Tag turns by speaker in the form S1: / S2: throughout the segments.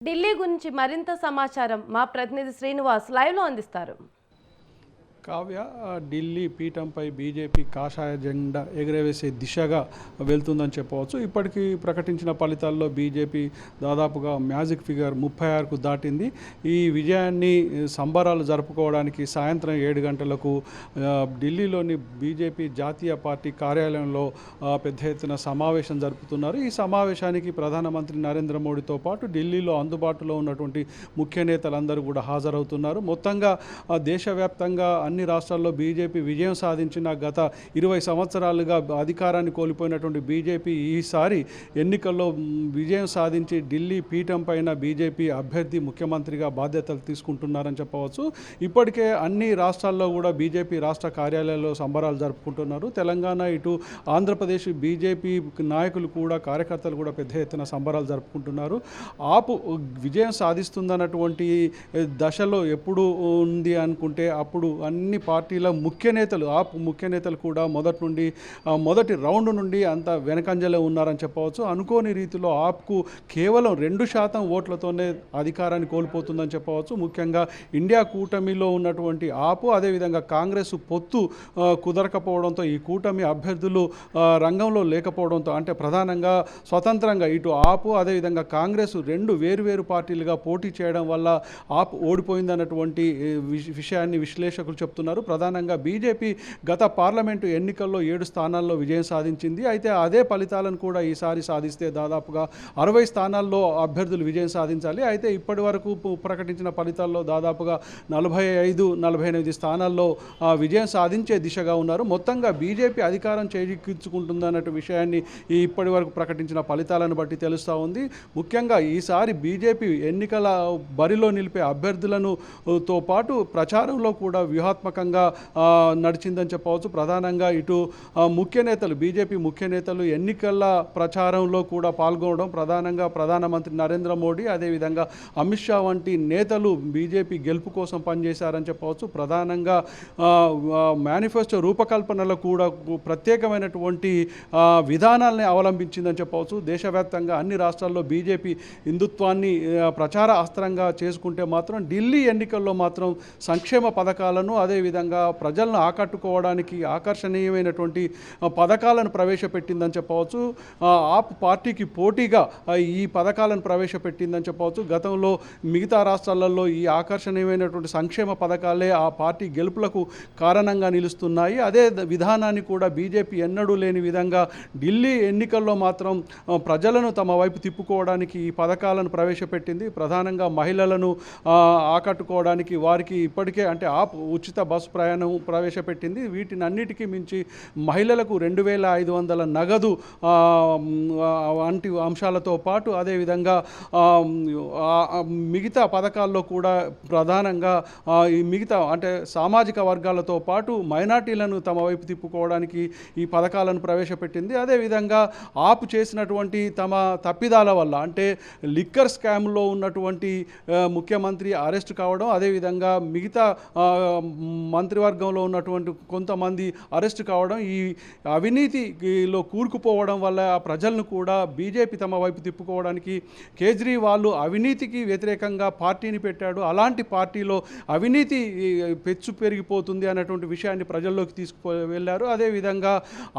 S1: ఢిల్లీ గురించి మరింత సమాచారం మా ప్రతినిధి శ్రీనివాస్ లైవ్లో అందిస్తారు.
S2: కావ్య, ఢిల్లీ పీఠంపై బీజేపీ కాషాయ జెండా ఎగురవేసే దిశగా వెళ్తుందని చెప్పవచ్చు. ఇప్పటికీ ప్రకటించిన ఫలితాల్లో బీజేపీ దాదాపుగా మ్యాజిక్ ఫిగర్ 36కు దాటింది. ఈ విజయాన్ని సంబరాలు జరుపుకోవడానికి సాయంత్రం 7 గంటలకు ఢిల్లీలోని బీజేపీ జాతీయ పార్టీ కార్యాలయంలో పెద్ద ఎత్తున సమావేశం జరుపుతున్నారు. ఈ సమావేశానికి ప్రధానమంత్రి నరేంద్ర మోడీతో పాటు ఢిల్లీలో అందుబాటులో ఉన్నటువంటి ముఖ్య నేతలందరూ కూడా హాజరవుతున్నారు. మొత్తంగా దేశవ్యాప్తంగా అన్ని రాష్ట్రాల్లో బీజేపీ విజయం సాధించిన గత 20 సంవత్సరాలుగా అధికారాన్ని కోల్పోయినటువంటి బీజేపీ ఈసారి ఎన్నికల్లో విజయం సాధించి ఢిల్లీ పీఠం పైన బీజేపీ అభ్యర్థి ముఖ్యమంత్రిగా బాధ్యతలు తీసుకుంటున్నారని చెప్పవచ్చు. ఇప్పటికే అన్ని రాష్ట్రాల్లో కూడా బీజేపీ రాష్ట్ర కార్యాలయాల్లో సంబరాలు జరుపుకుంటున్నారు. తెలంగాణ ఇటు ఆంధ్రప్రదేశ్ బీజేపీ నాయకులు కూడా కార్యకర్తలు కూడా పెద్ద ఎత్తున సంబరాలు జరుపుకుంటున్నారు. ఆపు విజయం సాధిస్తుందన్నటువంటి దశలో ఎప్పుడు ఉంది అనుకుంటే అప్పుడు అన్ని పార్టీల ముఖ్య నేతలు ముఖ్య నేతలు కూడా మొదటి రౌండ్ నుండి అంత వెనకంజలో ఉన్నారని చెప్పవచ్చు. అనుకోని రీతిలో ఆప్కు కేవలం 2% ఓట్లతోనే అధికారాన్ని కోల్పోతుందని చెప్పవచ్చు. ముఖ్యంగా ఇండియా కూటమిలో ఉన్నటువంటి అదేవిధంగా కాంగ్రెస్ పొత్తు కుదరకపోవడంతో ఈ కూటమి అభ్యర్థులు రంగంలో లేకపోవడంతో, అంటే ప్రధానంగా స్వతంత్రంగా ఇటు అదేవిధంగా కాంగ్రెస్ 2 వేరువేరు పార్టీలుగా పోటీ చేయడం వల్ల ఓడిపోయిందన్నటువంటి విషయాన్ని విశ్లేషకులు చెప్తున్నారు. ప్రధానంగా బీజేపీ గత పార్లమెంటు ఎన్నికల్లో 7 స్థానాల్లో విజయం సాధించింది. అయితే అదే ఫలితాలను కూడా ఈసారి సాధిస్తే దాదాపుగా 60 స్థానాల్లో అభ్యర్థులు విజయం సాధించాలి. అయితే ఇప్పటి వరకు ప్రకటించిన ఫలితాల్లో దాదాపుగా 45-48 స్థానాల్లో విజయం సాధించే దిశగా ఉన్నారు. మొత్తంగా బీజేపీ అధికారం చేజిక్కించుకుంటుందన్నట్టు విషయాన్ని ఇప్పటి వరకు ప్రకటించిన ఫలితాలను బట్టి తెలుస్తూ ఉంది. ముఖ్యంగా ఈసారి బీజేపీ ఎన్నికల బరిలో నిలిపే అభ్యర్థులను తో పాటు ప్రచారంలో కూడా వ్యూహాత్మకంగా నడిచిందని చెప్పవచ్చు. ప్రధానంగా ఇటు బీజేపీ ముఖ్య నేతలు ఎన్నికల ప్రచారంలో కూడా పాల్గొనడం, ప్రధానంగా ప్రధానమంత్రి నరేంద్ర మోడీ అదేవిధంగా అమిత్ షా వంటి నేతలు బీజేపీ గెలుపు కోసం పనిచేశారని చెప్పవచ్చు. ప్రధానంగా మేనిఫెస్టో రూపకల్పనలో కూడా ప్రత్యేకమైనటువంటి విధానాలని అవలంబించిందని చెప్పవచ్చు. దేశవ్యాప్తంగా అన్ని రాష్ట్రాల్లో బీజేపీ హిందుత్వాన్ని ప్రచార అస్త్రంగా చేసుకుంటే మాత్రం ఢిల్లీ ఎన్నికల్లో మాత్రం సంక్షేమ పథకాలను అదేవిధంగా ప్రజలను ఆకట్టుకోవడానికి ఆకర్షణీయమైనటువంటి పథకాలను ప్రవేశపెట్టిందని చెప్పవచ్చు. పార్టీకి పోటీగా ఈ పథకాలను ప్రవేశపెట్టిందని చెప్పవచ్చు. గతంలో మిగతా రాష్ట్రాలలో ఈ ఆకర్షణీయమైనటువంటి సంక్షేమ పథకాలే ఆ పార్టీ గెలుపులకు కారణంగా నిలుస్తున్నాయి. అదే విధానాన్ని కూడా బీజేపీ ఎన్నడూ లేని విధంగా ఢిల్లీ ఎన్నికల్లో మాత్రం ప్రజలను తమ వైపు తిప్పుకోవడానికి ఈ పథకాలను ప్రవేశపెట్టింది. ప్రధానంగా మహిళలను ఆకట్టుకోవడానికి వారికి ఇప్పటికే అంటే ఉచిత బస్సు ప్రయాణం ప్రవేశపెట్టింది. వీటినన్నిటికీ మించి మహిళలకు 2500 నగదు వంటి అంశాలతో పాటు అదేవిధంగా మిగతా పథకాల్లో కూడా ప్రధానంగా ఈ మిగతా అంటే సామాజిక వర్గాలతో పాటు మైనార్టీలను తమ వైపు తిప్పుకోవడానికి ఈ పథకాలను ప్రవేశపెట్టింది. అదేవిధంగా చేసినటువంటి తమ తప్పిదాల వల్ల అంటే లిక్కర్ స్కామ్లో ఉన్నటువంటి ముఖ్యమంత్రి అరెస్ట్ కావడం, అదేవిధంగా మిగతా మంత్రివర్గంలో ఉన్నటువంటి కొంతమంది అరెస్ట్ కావడం, ఈ అవినీతిలో కూరుకుపోవడం వల్ల ఆ ప్రజలను కూడా బీజేపీ తమ వైపు తిప్పుకోవడానికి కేజ్రీవాల్ అవినీతికి వ్యతిరేకంగా పార్టీని పెట్టాడు. అలాంటి పార్టీలో అవినీతి పెచ్చు పెరిగిపోతుంది అన్నటువంటి విషయాన్ని ప్రజల్లోకి తీసుకువెళ్ళారు. అదేవిధంగా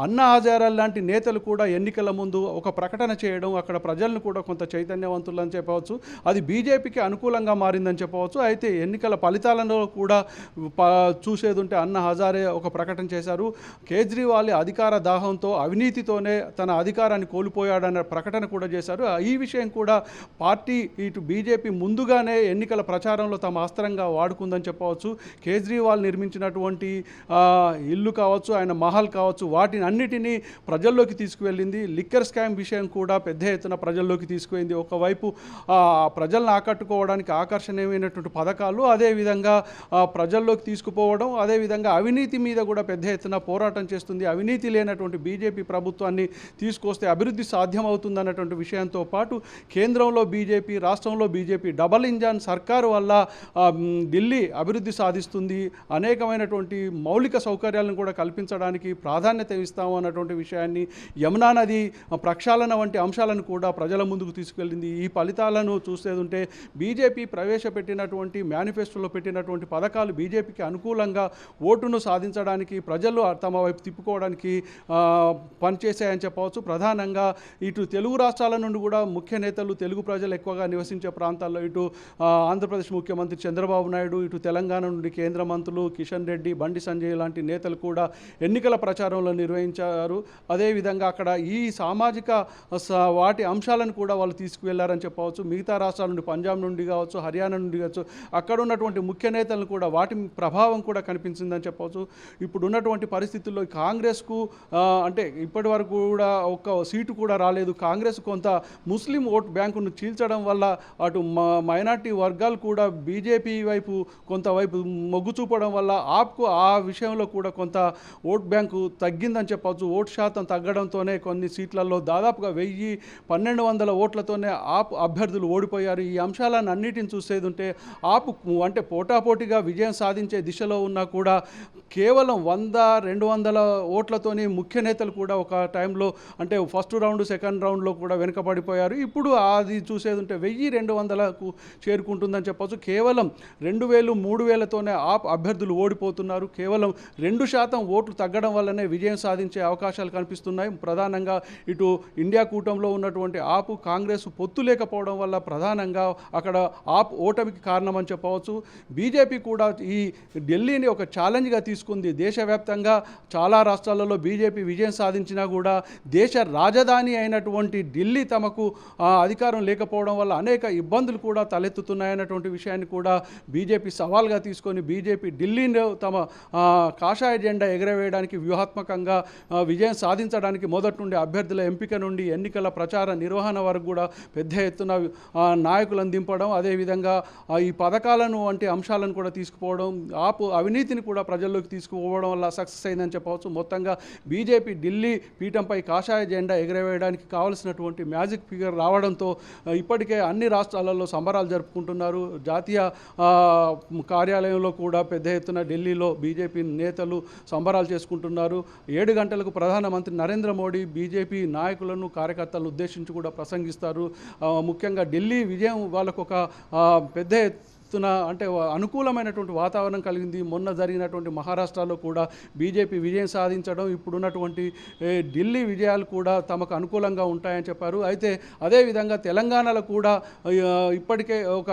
S2: అన్నా హజారే లాంటి నేతలు కూడా ఎన్నికల ముందు ఒక ప్రకటన చేయడం అక్కడ ప్రజలను కూడా కొంత చైతన్యవంతులని చెప్పవచ్చు. అది బీజేపీకి అనుకూలంగా మారిందని చెప్పవచ్చు. అయితే ఎన్నికల ఫలితాలలో కూడా చూసేది ఉంటే అన్నా హజారే ఒక ప్రకటన చేశారు. కేజ్రీవాల్ అధికార దాహంతో అవినీతితోనే తన అధికారాన్ని కోల్పోయాడన్న ప్రకటన కూడా చేశారు. ఈ విషయం కూడా పార్టీ ఇటు బీజేపీ ముందుగానే ఎన్నికల ప్రచారంలో తమ అస్త్రంగా వాడుకుందని చెప్పవచ్చు. కేజ్రీవాల్ నిర్మించినటువంటి ఇల్లు కావచ్చు, ఆయన మహల్ కావచ్చు, వాటిని అన్నిటినీ ప్రజల్లోకి తీసుకువెళ్ళింది. లిక్కర్ స్కామ్ విషయం కూడా పెద్ద ఎత్తున ప్రజల్లోకి తీసుకువెళ్ళింది. ఒకవైపు ప్రజలను ఆకట్టుకోవడానికి ఆకర్షణీయమైనటువంటి పథకాలు, అదేవిధంగా ప్రజల్లోకి తీసుకుపోవడం, అదేవిధంగా అవినీతి మీద కూడా పెద్ద ఎత్తున పోరాటం చేస్తుంది. అవినీతి లేనటువంటి బీజేపీ ప్రభుత్వాన్ని తీసుకొస్తే అభివృద్ధి సాధ్యమవుతుందన్నటువంటి విషయంతో పాటు కేంద్రంలో బీజేపీ, రాష్ట్రంలో బీజేపీ డబల్ ఇంజన్ సర్కారు వల్ల ఢిల్లీ అభివృద్ధి సాధిస్తుంది, అనేకమైనటువంటి మౌలిక సౌకర్యాలను కూడా కల్పించడానికి ప్రాధాన్యత ఇస్తాము అన్నటువంటి విషయాన్ని, యమునా నది ప్రక్షాళన వంటి అంశాలను కూడా ప్రజల ముందుకు తీసుకెళ్ళింది. ఈ ఫలితాలను చూసేదుంటే బీజేపీ ప్రవేశపెట్టినటువంటి మేనిఫెస్టోలో పెట్టినటువంటి పథకాలు బీజేపీకి అనుకూలంగా ఓటును సాధించడానికి, ప్రజలు తమ వైపు తిప్పుకోవడానికి పనిచేశాయని చెప్పవచ్చు. ప్రధానంగా ఇటు తెలుగు రాష్ట్రాల నుండి కూడా ముఖ్య నేతలు, తెలుగు ప్రజలు ఎక్కువగా నివసించే ప్రాంతాల్లో, ఇటు ఆంధ్రప్రదేశ్ ముఖ్యమంత్రి చంద్రబాబు నాయుడు, ఇటు తెలంగాణ నుండి కేంద్ర మంత్రులు కిషన్ రెడ్డి, బండి సంజయ్ లాంటి నేతలు కూడా ఎన్నికల ప్రచారంలో నిర్వహించారు. అదేవిధంగా అక్కడ ఈ సామాజిక వాటి అంశాలను కూడా వాళ్ళు తీసుకువెళ్లారని చెప్పవచ్చు. మిగతా రాష్ట్రాల నుండి, పంజాబ్ నుండి కావచ్చు, హర్యానా నుండి కావచ్చు, అక్కడ ఉన్నటువంటి ముఖ్య నేతలను కూడా వాటి ప్రభావం కూడా కనిపించిందని చెప్పవచ్చు. ఇప్పుడు ఉన్నటువంటి పరిస్థితుల్లో కాంగ్రెస్కు అంటే ఇప్పటి వరకు కూడా ఒక్క సీటు కూడా రాలేదు. కాంగ్రెస్ కొంత ముస్లిం ఓట్ బ్యాంకును చీల్చడం వల్ల అటు మైనార్టీ వర్గాలు కూడా బీజేపీ వైపు కొంతవైపు మొగ్గు చూపడం వల్ల ఆప్కు ఆ విషయంలో కూడా కొంత ఓట్ బ్యాంకు తగ్గిందని చెప్పవచ్చు. ఓటు శాతం తగ్గడంతోనే కొన్ని సీట్లలో దాదాపుగా 1000-1200 ఓట్లతోనే ఆప్ అభ్యర్థులు ఓడిపోయారు. ఈ అంశాలను అన్నిటిని చూసేది ఉంటే ఆపు అంటే పోటాపోటీగా విజయం సాధించే దిశలో ఉన్నా కూడా కేవలం 100-200 ఓట్లతోని ముఖ్య నేతలు కూడా ఒక టైంలో అంటే ఫస్ట్ రౌండ్, సెకండ్ రౌండ్లో కూడా వెనుకబడిపోయారు. ఇప్పుడు అది చూసేది ఉంటే 1000-200కు చేరుకుంటుందని చెప్పచ్చు. కేవలం 2000-3000తోనే ఆప్ అభ్యర్థులు ఓడిపోతున్నారు. కేవలం 2% ఓట్లు తగ్గడం వల్లనే విజయం సాధించే అవకాశాలు కనిపిస్తున్నాయి. ప్రధానంగా ఇటు ఇండియా కూటమిలో ఉన్నటువంటి ఆపు, కాంగ్రెస్ పొత్తు లేకపోవడం వల్ల ప్రధానంగా అక్కడ ఆప్ ఓటమికి కారణమని చెప్పవచ్చు. బీజేపీ కూడా ఈ ఢిల్లీని ఒక ఛాలెంజ్గా తీసుకుంది. దేశవ్యాప్తంగా చాలా రాష్ట్రాలలో బీజేపీ విజయం సాధించినా కూడా దేశ రాజధాని అయినటువంటి ఢిల్లీ తమకు అధికారం లేకపోవడం వల్ల అనేక ఇబ్బందులు కూడా తలెత్తుతున్నాయన్నటువంటి విషయాన్ని కూడా బీజేపీ సవాల్గా తీసుకొని బీజేపీ ఢిల్లీలో తమ కాషాయ జెండా ఎగరవేయడానికి వ్యూహాత్మకంగా విజయం సాధించడానికి మొదటి నుండి అభ్యర్థుల ఎంపిక నుండి ఎన్నికల ప్రచార నిర్వహణ వరకు కూడా పెద్ద ఎత్తున నాయకులను దింపడం, అదేవిధంగా ఈ పథకాలను వంటి అంశాలను కూడా తీసుకుపోవడం, అవినీతిని కూడా ప్రజల్లోకి తీసుకుపోవడం వల్ల సక్సెస్ అయిందని చెప్పవచ్చు. మొత్తంగా బీజేపీ ఢిల్లీ పీఠంపై కాషాయ జెండా ఎగరవేయడానికి కావలసినటువంటి మ్యాజిక్ ఫిగర్ రావడంతో ఇప్పటికే అన్ని రాష్ట్రాలలో సంబరాలు జరుపుకుంటున్నారు. జాతీయ కార్యాలయంలో కూడా పెద్ద ఎత్తున ఢిల్లీలో బీజేపీ నేతలు సంబరాలు చేసుకుంటున్నారు. 7 గంటలకు ప్రధానమంత్రి నరేంద్ర మోడీ బీజేపీ నాయకులను, కార్యకర్తలను ఉద్దేశించి కూడా ప్రసంగిస్తారు. ముఖ్యంగా ఢిల్లీ విజయం వాళ్ళకు ఒక పెద్ద అంటే అనుకూలమైనటువంటి వాతావరణం కలిగింది. మొన్న జరిగినటువంటి మహారాష్ట్రలో కూడా బీజేపీ విజయం సాధించడం, ఇప్పుడున్నటువంటి ఢిల్లీ విజయాలు కూడా తమకు అనుకూలంగా ఉంటాయని చెప్పారు. అయితే అదేవిధంగా తెలంగాణలో కూడా ఇప్పటికే ఒక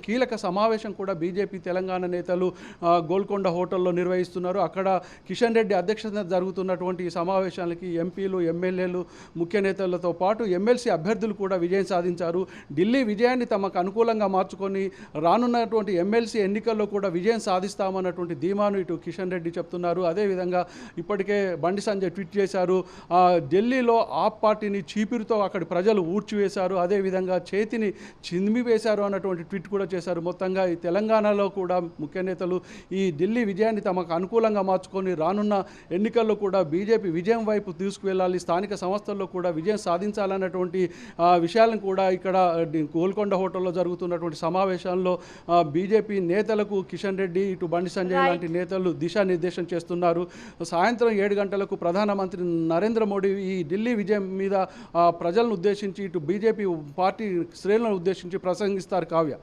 S2: కీలక సమావేశం కూడా బీజేపీ తెలంగాణ నేతలు గోల్కొండ హోటల్లో నిర్వహిస్తున్నారు. అక్కడ కిషన్ రెడ్డి అధ్యక్షతన జరుగుతున్నటువంటి ఈ సమావేశాలకి ఎంపీలు, ఎమ్మెల్యేలు, ముఖ్య నేతలతో పాటు ఎమ్మెల్సీ అభ్యర్థులు కూడా విజయం సాధించారు. ఢిల్లీ విజయాన్ని తమకు అనుకూలంగా మార్చుకొని రానున్నటువంటి ఎమ్మెల్సీ ఎన్నికల్లో కూడా విజయం సాధిస్తామన్నటువంటి ధీమాను ఇటు కిషన్ రెడ్డి చెప్తున్నారు. అదేవిధంగా ఇప్పటికే బండి సంజయ్ ట్వీట్ చేశారు, ఢిల్లీలో ఆప్ పార్టీని చీపిరితో అక్కడి ప్రజలు ఊడ్చివేశారు, అదేవిధంగా చేతిని చిందిమివేశారు అన్నటువంటి ట్వీట్ కూడా చేశారు. మొత్తంగా ఈ తెలంగాణలో కూడా ముఖ్య నేతలు ఈ ఢిల్లీ విజయాన్ని తమకు అనుకూలంగా మార్చుకొని రానున్న ఎన్నికల్లో కూడా బీజేపీ విజయం వైపు తీసుకువెళ్ళాలి, స్థానిక సంస్థల్లో కూడా విజయం సాధించాలన్నటువంటి విషయాలను కూడా ఇక్కడ గోల్కొండ హోటల్లో జరుగుతున్నటువంటి సమావేశంలో బీజేపీ నేతలకు కిషన్ రెడ్డి, ఇటు బండి సంజయ్ లాంటి నేతలు దిశానిర్దేశం చేస్తున్నారు. సాయంత్రం 7 గంటలకు ప్రధానమంత్రి నరేంద్ర మోడీ ఈ ఢిల్లీ విజయం మీద ప్రజలను ఉద్దేశించి, ఇటు బీజేపీ పార్టీ శ్రేణులను ఉద్దేశించి ప్రసంగిస్తారు. కావ్య.